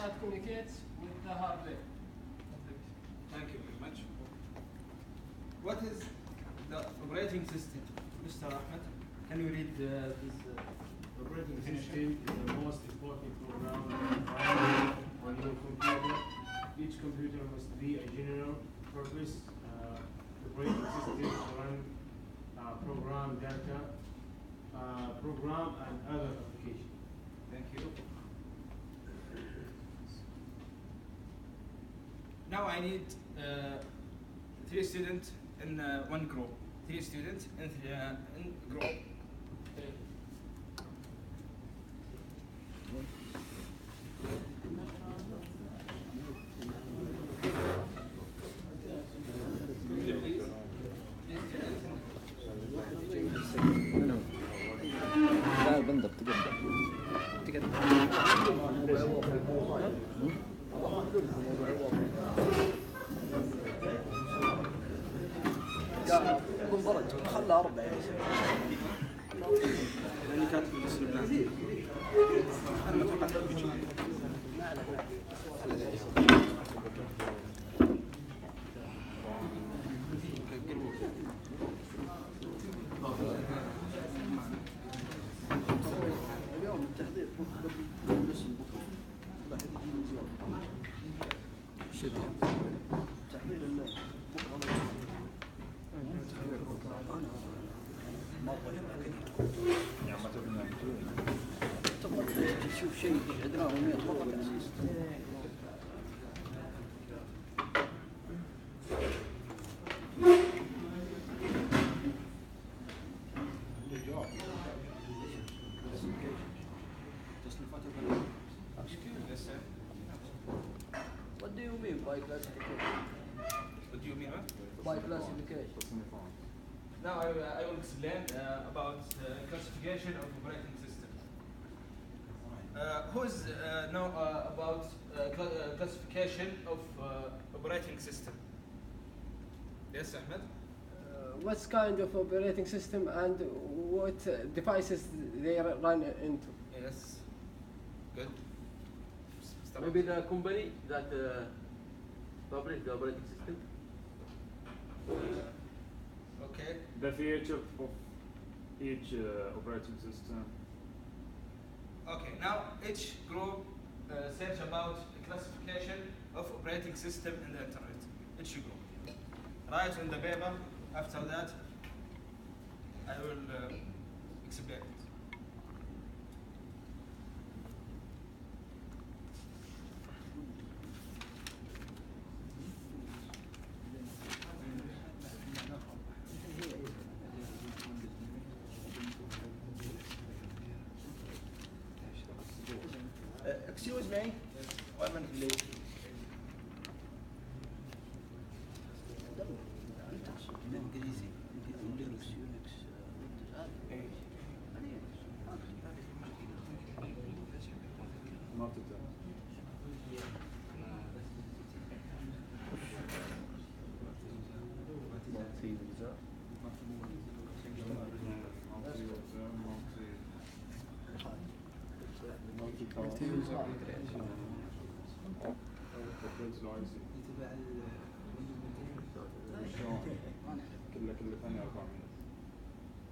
cannot communicate with the hardware. Thank you very much. What is the operating system? Mr. Ahmed, can you read this Operating system is the most important program on your computer. Each computer must be a general purpose operating system to run program data, program and other applications. Thank you. Now I need 3 students in one group. 3 students in group. لا بندر تقدم قم برج خلى 4 يا شيخ لاني كاتب الاسم البنات. انا ما توقعت بيجي. اليوم التحضير قبل اسم بكره شد تحضير بكره ما تبغى تشوف شيء عدناه ومية مرة تأسيس What do you mean by classification? What do you mean? By classification. Now I will explain about classification of operating system. Who is know about classification of operating system? Yes, Ahmed? What kind of operating system and what devices they run into? Yes. Good. Start. Maybe the company that publish the operating system. Okay. The feature of each operating system. Okay. Now each group search about classification of operating system in the internet. Each group. Write in the paper. After that, I will explain it. Excuse me. 1 minute please. الانجليزي لينكس يونكس كل ثانية 400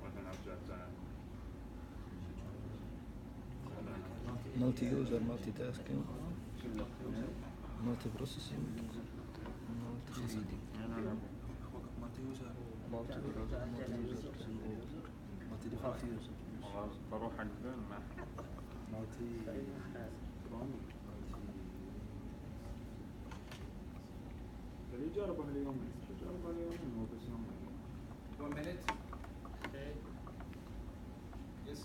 واحنا نرجع ثاني. مالتي يوزر مالتي تاسكينج مالتي بروسيسنج مالتي يوزر مالتي ديفولت يوزر بروح حق ذا مالتي اللي جربه اليومين هو بس يومين. 1 minute. Okay. Yes.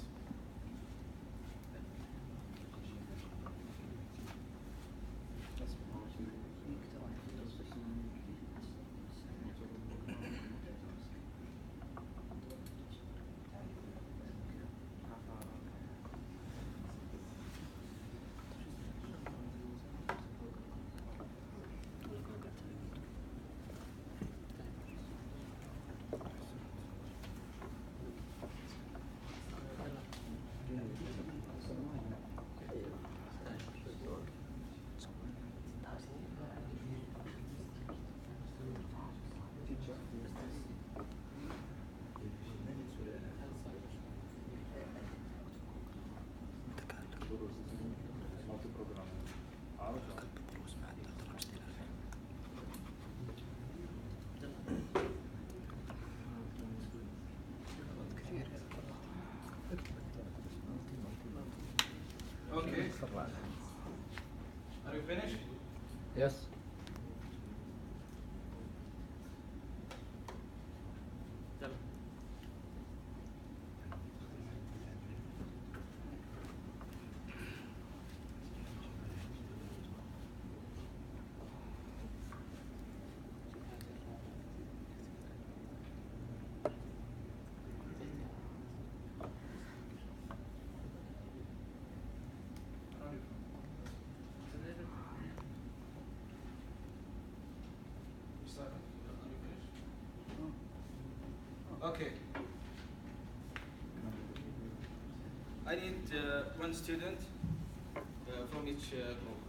you finished? Yes. Okay. I need one student from each group.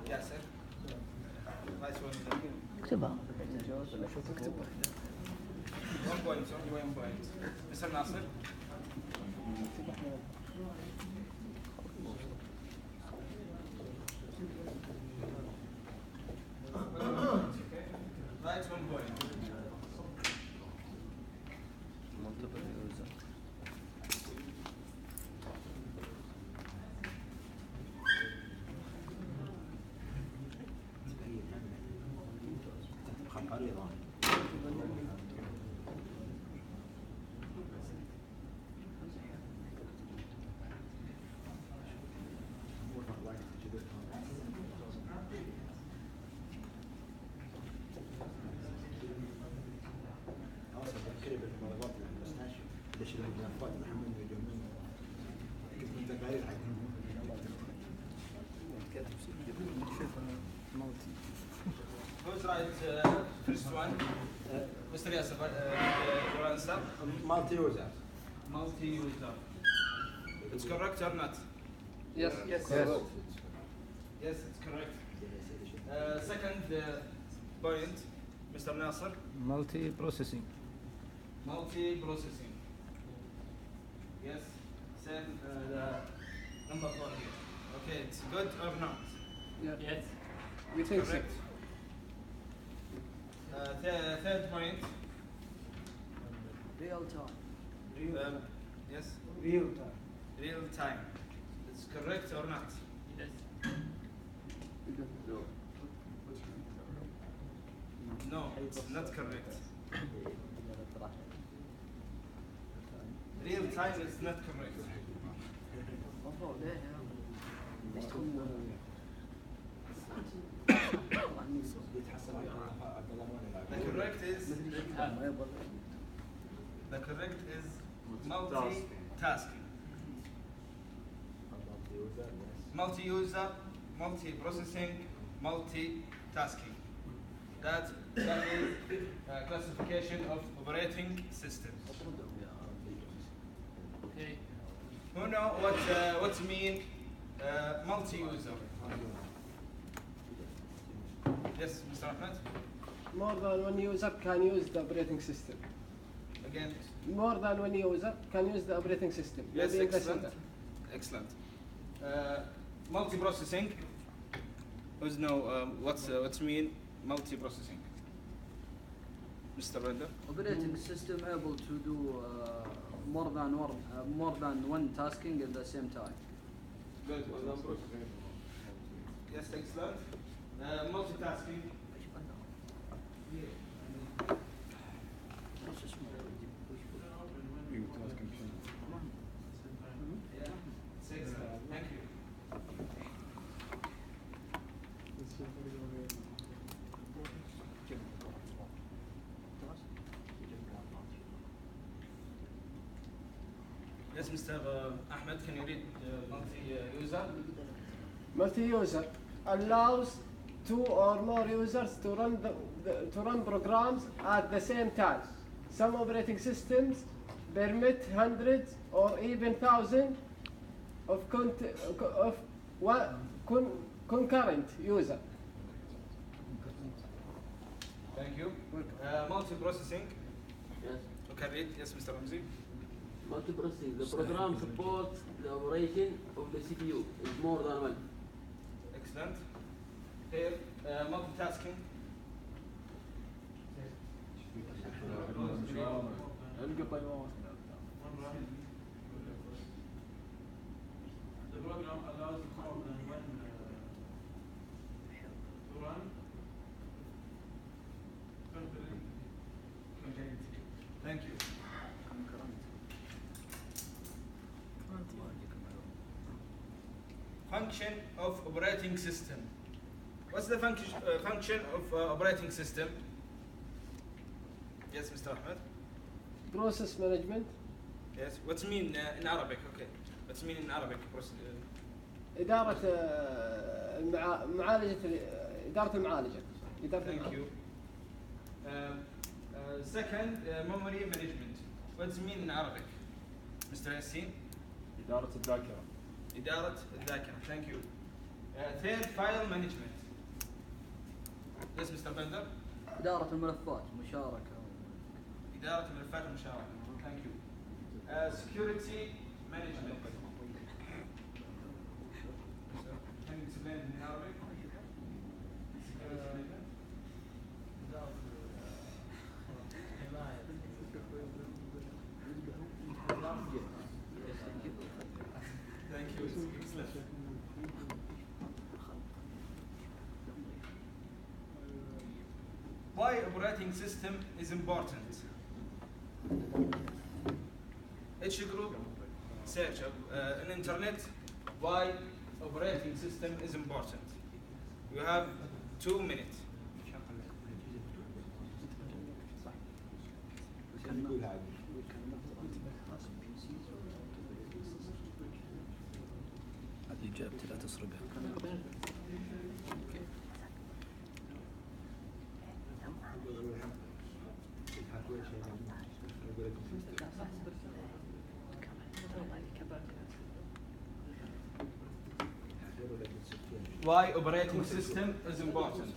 ياسر. Nice one. اكتبها. 1 point, only 1 point. Mr. Nasser. Right, 1 point. Who's right? First one. Mr. Yasser, your answer? Multi-user. Multi-user. It's correct or not? Yes. Yes. Yes, it's correct. Second point, Mr. Nasser. Multi-processing. Multi-processing. Yes, same the number 4 here. Okay, it's good or not? Yes. We think so. Correct. Third point. Real time. Yes. Real time. Real time. It's correct or not? Yes. No, it's not correct. Real time is not correct. المفروض ايه يا عم. ليش The correct is multitasking. Multi-user, multi-processing, multitasking. That is classification of operating systems. Okay. Who know what mean multi-user? Yes, Mr. Ahmed. More than one user can use the operating system. Again. More than one user can use the operating system. Yes, Maybe in the excellent. center. Excellent. Multi-processing. Who's know what's mean multi-processing? Mr. Render. Operating system able to do more than one tasking at the same time. Good. Yes, excellent. Multitasking. Yeah, it's excellent. Thank you. Yes, Mr. Ahmed, can you read multi-user? Multi-user allows 2 or more users to run programs at the same time. Some operating systems permit hundreds or even thousands of concurrent users. Thank you. Multi-processing. Yes. You can read. Yes, Mr. Ramzi. Multi-processing. The program supports the operation of the CPU is more than one. Excellent. Here, multitasking. القطة يموت. The program allows more than one to run concurrently. Thank you. Function of operating system. What's the function of operating system? Yes, Mr. Ahmed. Process management. Yes. What's mean in Arabic? Okay. What's mean in Arabic? إدارة معالجة إدارة المعالجة. Thank you. Second, memory management. What's mean in Arabic? Mr. Yassin. إدارة الذاكرة. إدارة الذاكرة. Thank you. Third, file management. Yes, Mr. Bender. إدارة الملفات مشاركة. إدارة الملفات المشاركة. Thank you. Security management. Can you explain in Arabic? Thank you. Excellent. Why operating system is important? Each group search on internet why operating system is important. You have 2 minutes. هذه إجابتي لا تسرقها. Why operating system is important?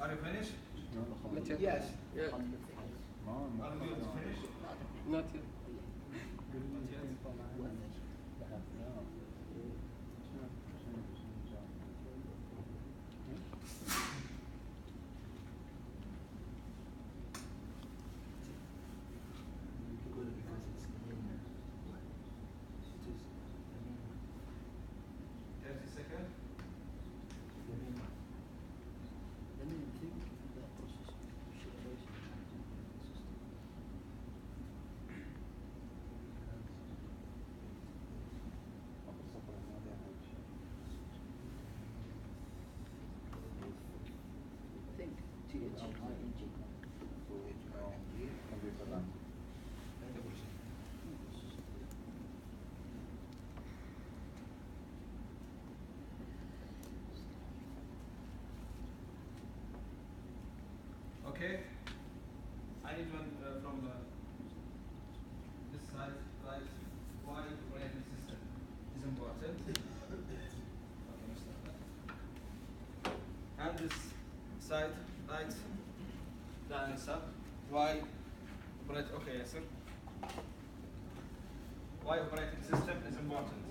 Are you finished? Yes. Are you finished? Not yet. Okay. I need one from this side, right? Why operating system is important. Okay, Mr. And this side, right? The answer. Why operate? Okay, yes, sir. Why operating system is important.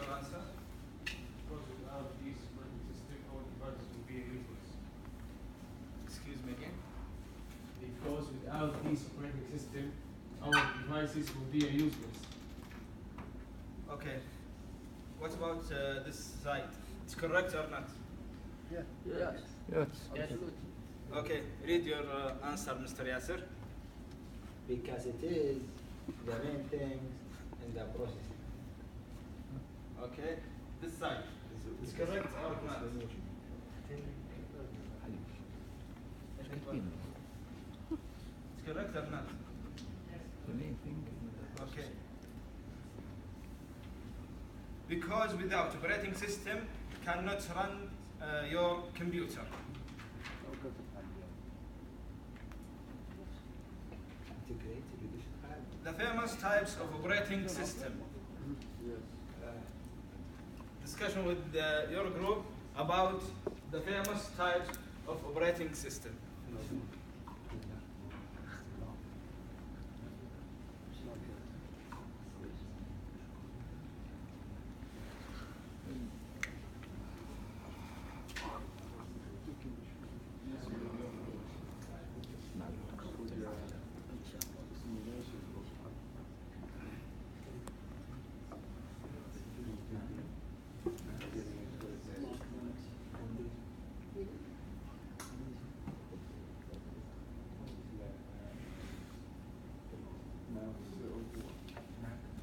your answer. Because without this operating system, our devices will be useless. Excuse me again. Because without this operating system, our devices will be useless. Okay. What about this side? It's correct or not? Yes. Yes. Absolutely. Okay. Read your answer, Mr. Yasser. Because it is the main thing in the processing. Okay. This side. It's correct or not? It's correct or not? The main thing. Okay. Because without operating system cannot run your computer. Integrate, reduce time. The famous types of operating system. Discussion with your group about the famous types of operating system.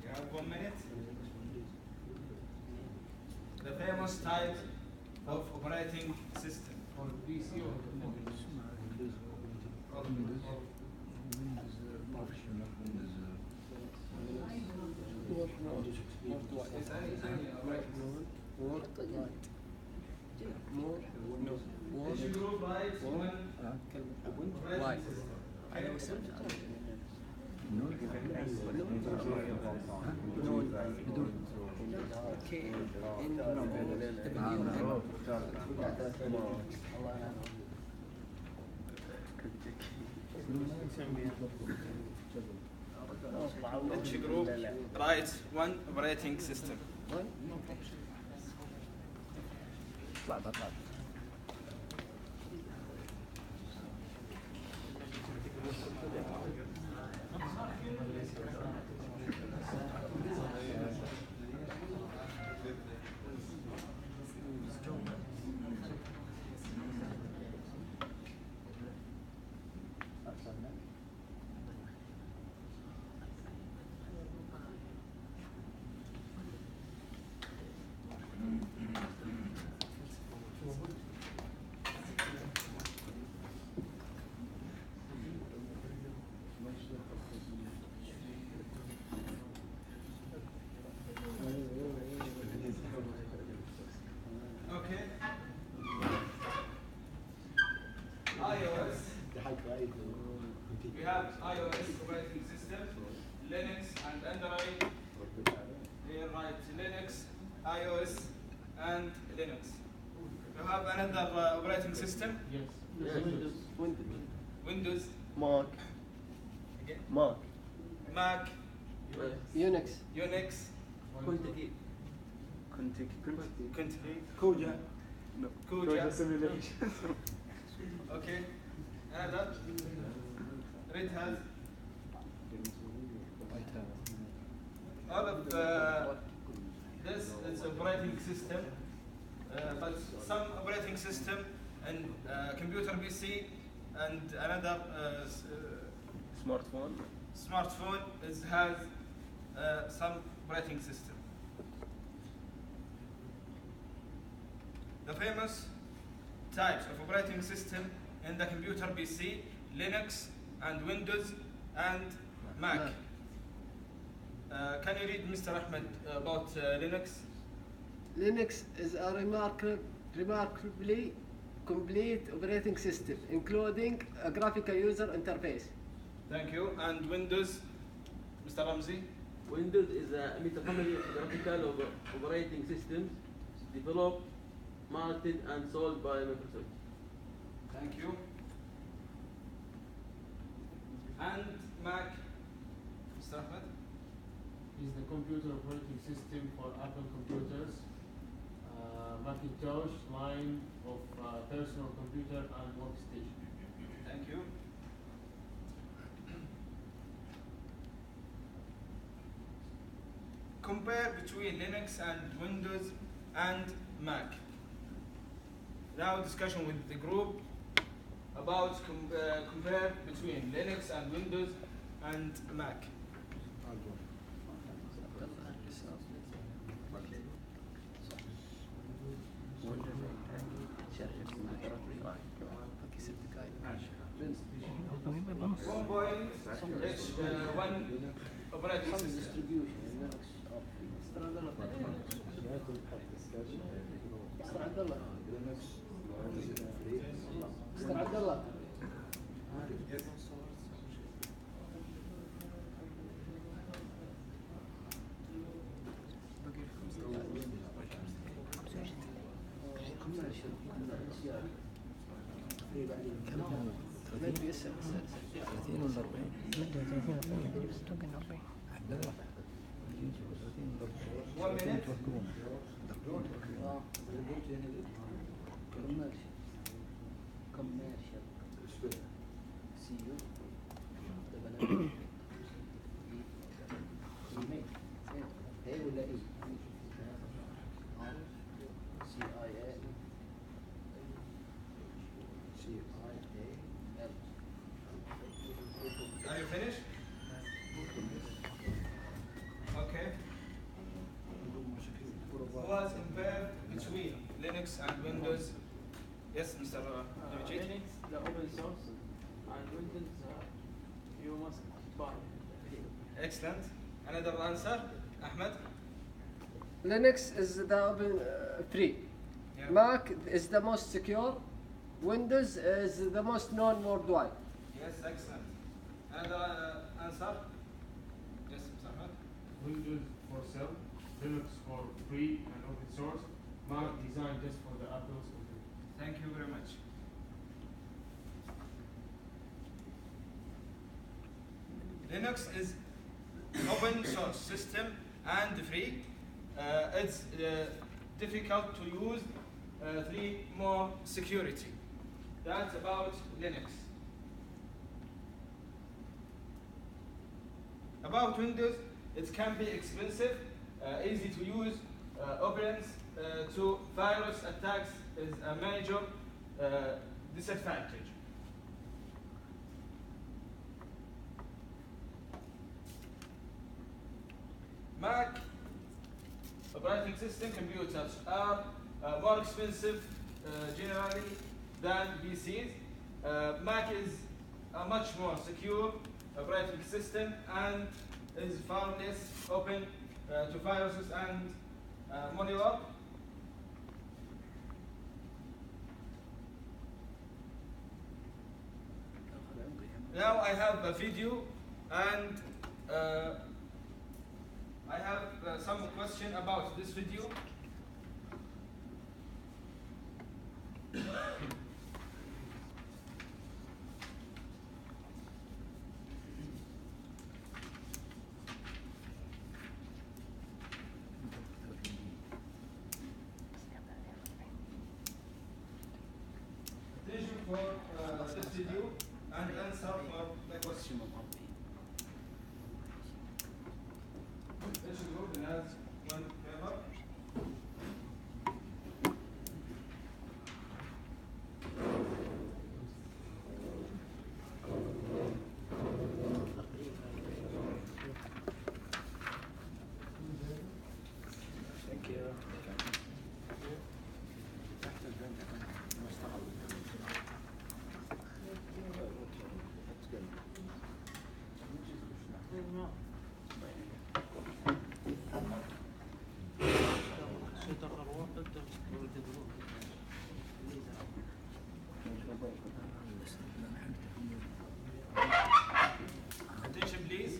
You have 1 minute. The famous types of operating system. For PC or Each group writes one operating system. Each group writes one operating system. Okay. iOS. We have iOS operating system, Linux and Android. Here write Linux, iOS, and Linux. You have another operating system, yes. Windows, Mac, again, Mac, Mac, Unix, Unix, Quantity. Country, Kuja, Kuja. Okay. Another. Red Hat. All of this is operating system, but some operating system and computer PC and another smartphone has some operating system. The famous types of operating system in the computer PC, Linux and Windows and Mac. Can you read, Mr. Ahmed, about Linux? Linux is a remarkably complete operating system, including a graphical user interface. Thank you. And Windows, Mr. Ramzi? Windows is a family of graphical operating systems developed, marketed, and sold by Microsoft. Thank you. And Mac, Mr. Ahmed? is the computer operating system for Apple computers, Macintosh line of personal computer and workstation. Thank you. Compare between Linux and Windows and Mac. Now discussion with the group about compare between Linux and Windows and Mac. One operating system. ما ادري 30 ولا 40 مدة 30 40 40 1 minute. commercial CU ايه ولا ايه؟ CIA Are you finished? Okay. Was compared between Linux and Windows. Yes, Mr. Abhijit? Linux, the open source, and Windows, you must buy. Excellent. Another answer, Ahmed? Linux is the open free. Yeah. Mac is the most secure. Windows is the most known worldwide. Yes, excellent. Another answer? Yes, Mr. Ahmed? Windows for sale, Linux for free and open source, Mac designed just for the Apple's computer. Thank you very much. Linux is open source system and free. It's difficult to use, 3 more security. That's about Linux. About Windows, it can be expensive, easy to use, opens to virus attacks is a major disadvantage. Mac operating system computers are more expensive generally than PCs. Mac is a much more secure operating system and is far less open to viruses and malware. Now I have a video and I have some question about this video. Attention for this video and answer for the question. Each group has one paper. Thank you. Attention please.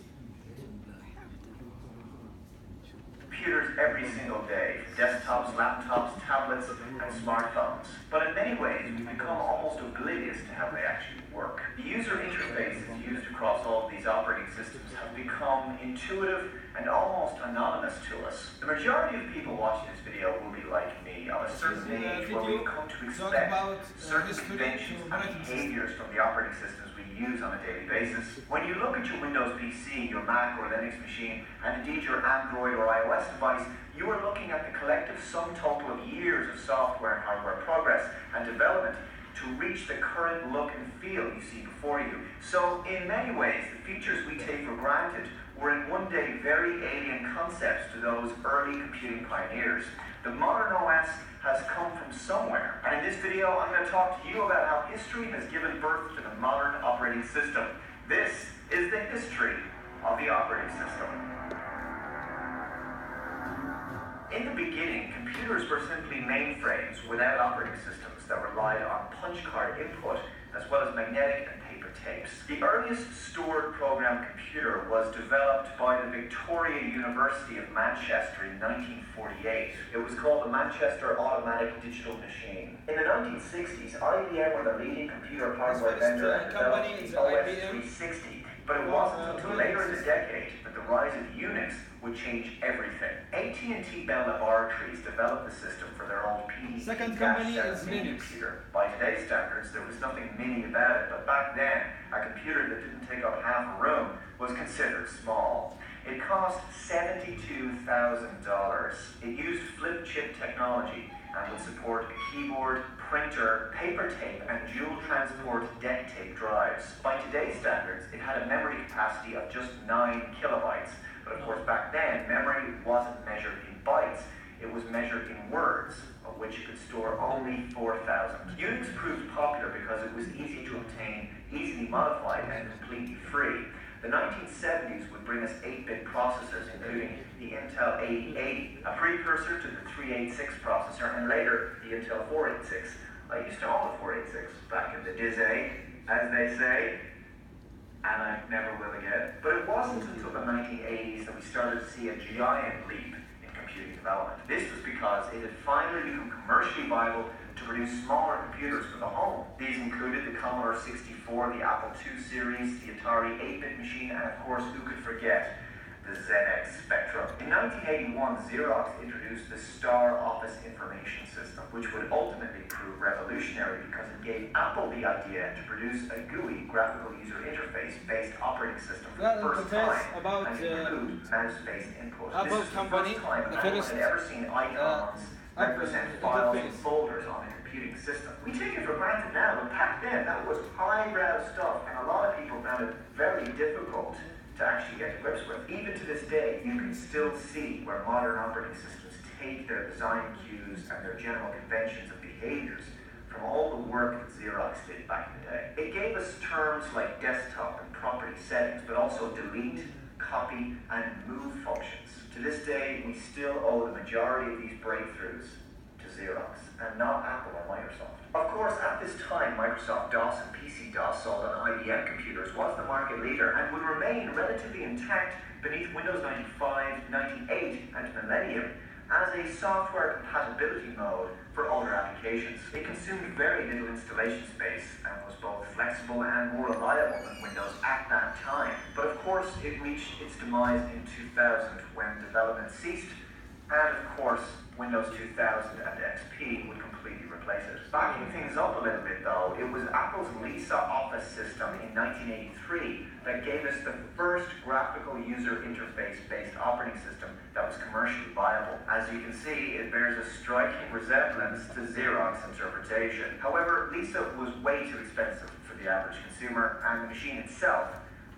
Computers every single day, desktops, laptops, tablets, and smartphones. But in many ways, we've become almost oblivious to how they actually work. The user interfaces used across all of these operating systems have become intuitive and almost anonymous to us. The majority of people watching this video will be like me, of a certain age where we've come to expect certain conventions and behaviors from the operating systems we use on a daily basis. When you look at your Windows PC, your Mac or Linux machine, and indeed your Android or iOS device, you are looking at the collective sum total of years of software and hardware progress and development to reach the current look and feel you see before you. So in many ways, the features we take for granted were in one day very alien concepts to those early computing pioneers. The modern OS has come from somewhere, and in this video I'm going to talk to you about how history has given birth to the modern operating system. This is the history of the operating system. In the beginning, computers were simply mainframes without operating systems that relied on punch card input as well as magnetic and paper tapes. The earliest stored program computer was developed by the Victoria University of Manchester in 1948. It was called the Manchester Automatic Digital Machine. In the 1960s, IBM were the leading computer hardware vendor and developed the OS 360. But it wasn't until later in the decade that the rise of Unix would change everything. AT&T Bell Laboratories developed the system for their old PDP Second company is Linux. computer. By today's standards, there was nothing mini about it, but back then, a computer that didn't take up half a room was considered small. It cost $72,000. It used flip chip technology and would support a keyboard, printer, paper tape, and dual transport deck tape drives. By today's standards, it had a memory capacity of just 9 kilobytes. But of course, back then, memory wasn't measured in bytes. It was measured in words, of which you could store only 4,000. Unix proved popular because it was easy to obtain, easily modified, and completely free. The 1970s would bring us 8-bit processors, including the Intel 8080, a precursor to the 386 processor, and later the Intel 486. I used to own the 486 back in the day, as they say, and I never will again. But it wasn't until the 1980s that we started to see a giant leap in computing development. This was because it had finally become commercially viable to produce smaller computers for the home. These included the Commodore 64, the Apple II series, the Atari 8-bit machine, and of course, who could forget the ZX Spectrum. In 1981, Xerox introduced the Star Office Information System, which would ultimately prove revolutionary because it gave Apple the idea to produce a GUI, graphical user interface-based operating system for the first time, and include mouse-based input. Apple This was company, the first time the anyone first, had ever seen icons represent files and folders on a computing system. We take it for granted now, but back then that was highbrow stuff, and a lot of people found it very difficult to actually get to grips with. Even to this day, you can still see where modern operating systems take their design cues and their general conventions and behaviors from all the work that Xerox did back in the day. It gave us terms like desktop and property settings, but also delete, copy, and move functions. To this day, we still owe the majority of these breakthroughs to Xerox, and not Apple or Microsoft. Of course, at this time, Microsoft DOS and PC-DOS sold on IBM computers was the market leader and would remain relatively intact beneath Windows 95, 98, and Millennium as a software compatibility mode for older applications. It consumed very little installation space and was both flexible and more reliable than Windows at that time. But of course, it reached its demise in 2000 when development ceased, and of course, Windows 2000 and XP would completely replace it. Backing things up a little bit though, it was Apple's Lisa Office system in 1983 that gave us the first graphical user interface-based operating system that was commercially viable. As you can see, it bears a striking resemblance to Xerox interpretation. However, Lisa was way too expensive for the average consumer, and the machine itself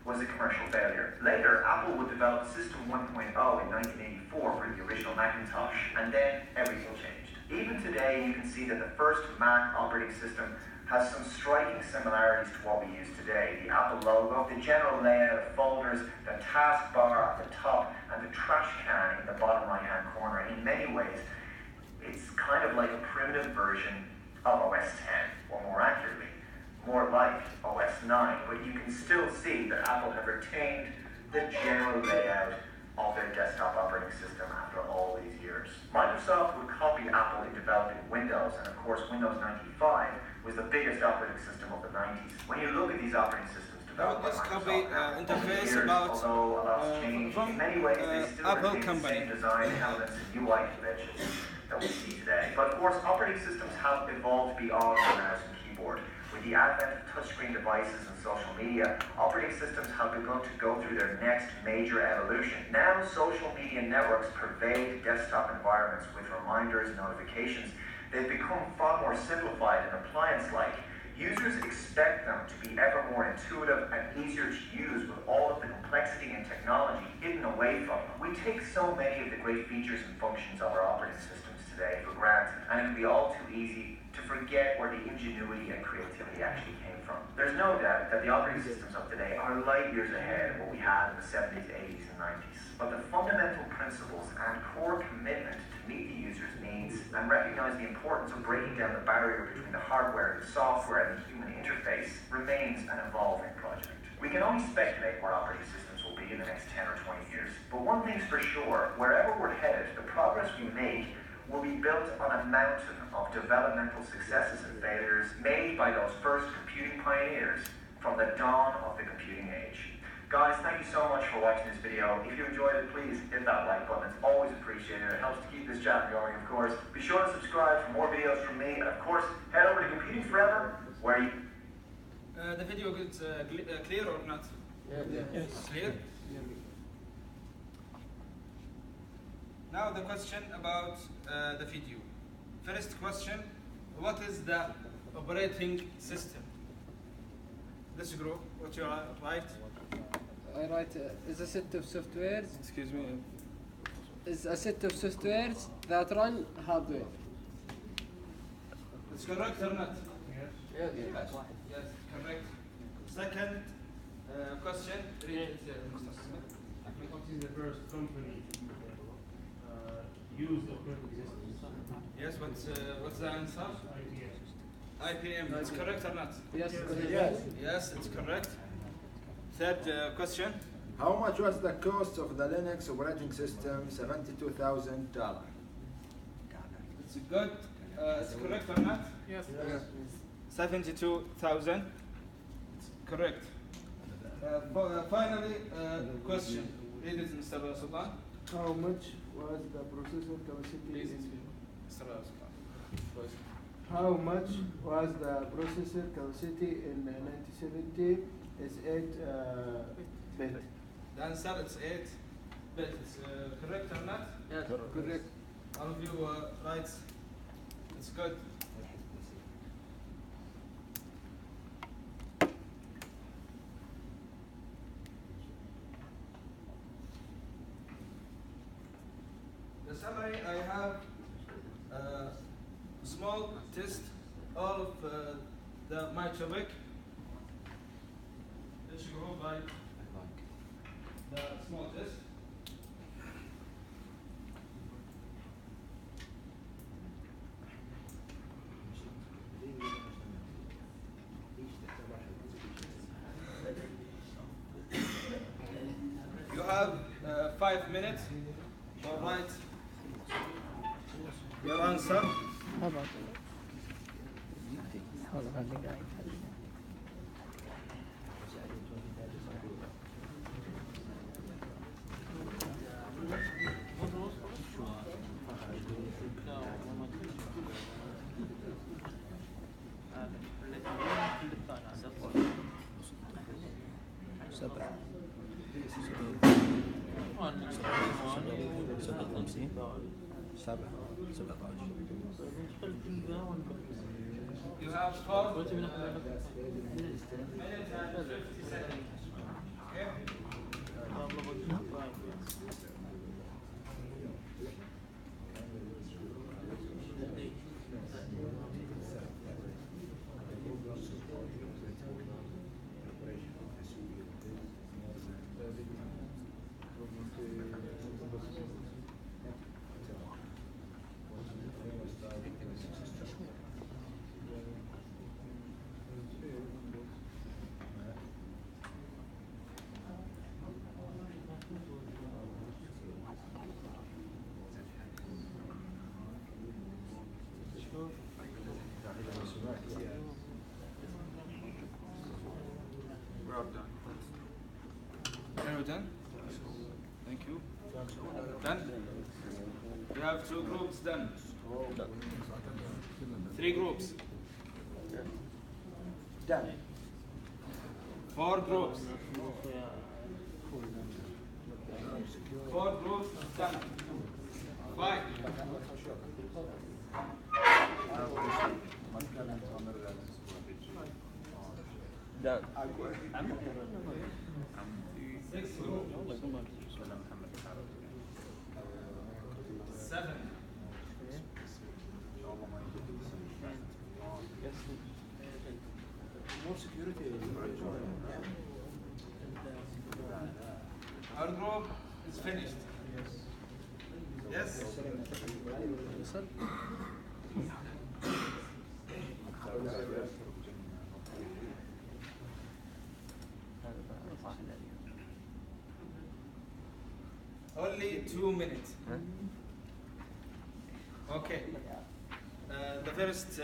was a commercial failure. Later, Apple would develop System 1.0 in 1984 for the original Macintosh, and then everything changed. Even today, you can see that the first Mac operating system has some striking similarities to what we use today. The Apple logo, the general layout of folders, the taskbar at the top, and the trash can in the bottom right-hand corner. In many ways, it's kind of like a primitive version of OS X, or more accurately, more like OS 9, but you can still see that Apple have retained the general layout of their desktop operating system after all these years. Microsoft would copy Apple in developing Windows, and of course Windows 95 was the biggest operating system of the 90s. When you look at these operating systems About this copy interface about from Apple company. Design elements and UI conventions that we see today. But of course, operating systems have evolved beyond the mouse and keyboard. With the advent of touchscreen devices and social media, operating systems have begun to go through their next major evolution. Now, social media networks pervade desktop environments with reminders and notifications. They've become far more simplified and appliance-like. Users expect them to be ever more intuitive and easier to use with all of the complexity and technology hidden away from them. We take so many of the great features and functions of our operating systems today for granted, and it can be all too easy to forget where the ingenuity and creativity actually came from. There's no doubt that the operating systems of today are light years ahead of what we had in the 70s, 80s, and 90s. But the fundamental principles and core commitment to meet the user's needs and recognize the importance of breaking down the barrier between the hardware, the software, and the human interface remains an evolving project. We can only speculate where operating systems will be in the next 10 or 20 years. But one thing's for sure, wherever we're headed, the progress we make will be built on a mountain of developmental successes and failures made by those first computing pioneers from the dawn of the computing age. Guys, thank you so much for watching this video. If you enjoyed it, please hit that like button. It's always appreciated. It helps to keep this channel going, of course. Be sure to subscribe for more videos from me. And of course, head over to Computing Forever, where you... The video gets clear or not? Yes. Clear? Now the question about the video. First question, what is the operating system? This group, what you write? I write is a set of softwares. Excuse me. Is a set of softwares that run hardware. It's correct or not? Yes. Yes, correct. Second question, read it, Mr. Smith. What is the first company used operating system? Yes, what's the answer? IBM. IBM, it's correct or not? Yes. Yes, it's correct. Third question. How much was the cost of the Linux operating system? $72,000. It's good. It's correct or not? Yes. 72,000. It's correct. Finally, question. Read it, Mr. Sultan. How much was the processor capacity? Please, in Mr. Sultan. How much was the processor capacity in 1970? It's 8 bit. The answer is 8 bit. It's correct or not? Yes. Correct. All of you right. It's good. The summary, I have a small test of my topic. Let's go by the small test. You have 5 minutes to write your answer. How about hold on, the guy. سبعة 57 7 17 You have 12 minutes and 50 seconds. Okay? you done? Thank you. Done? We have 2 groups done. 3 groups. Done. 4 groups. 4 groups done. 5. دان 6 groups. 7. More security. Our group is finished. Yes? Only 2 minutes. Okay. The first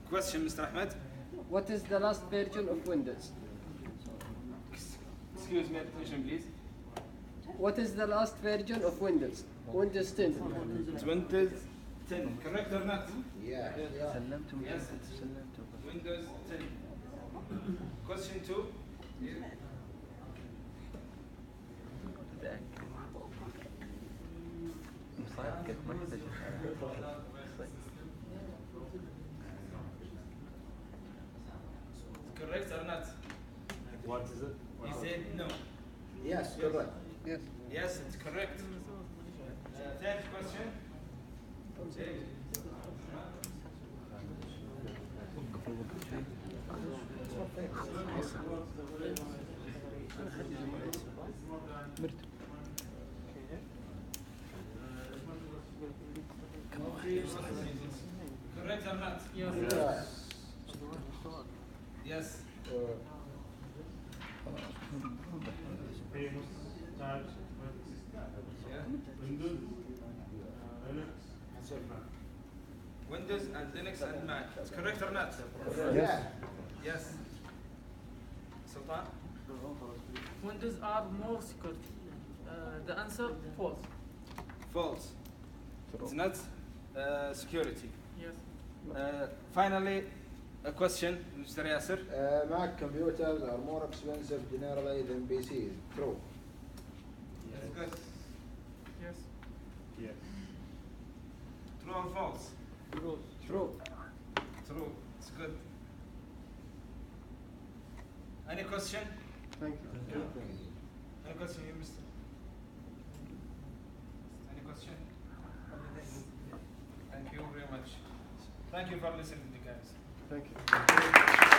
question, Mr. Ahmed. What is the last version of Windows? Excuse me, attention please. What is the last version of Windows? Windows 10. It's Windows 10, correct or not? Yeah. سلمتم Yes. سلمتم Windows 10. Question 2. مصادقك ما احتاج Correct or not? What is it? He said no. Yes, correct. Yes. Yes, it's correct. Third question. Correct or not? Yes. Yes. Famous types of Yeah. Windows, Linux, and Mac. Windows and Linux and Mac. It's correct or not? Yeah. Yes. Sultan? Windows are more security. The answer false. False. It's not security. Yes. Finally, a question, Mr. Yasser. Mac computers are more expensive generally than PCs. True. That's good. Yes. Yes. True or false? True. True. True. It's good. Any question? Thank you. Any question, you Mr. Any question? Thank you very much. Thank you for listening, guys. Thank you.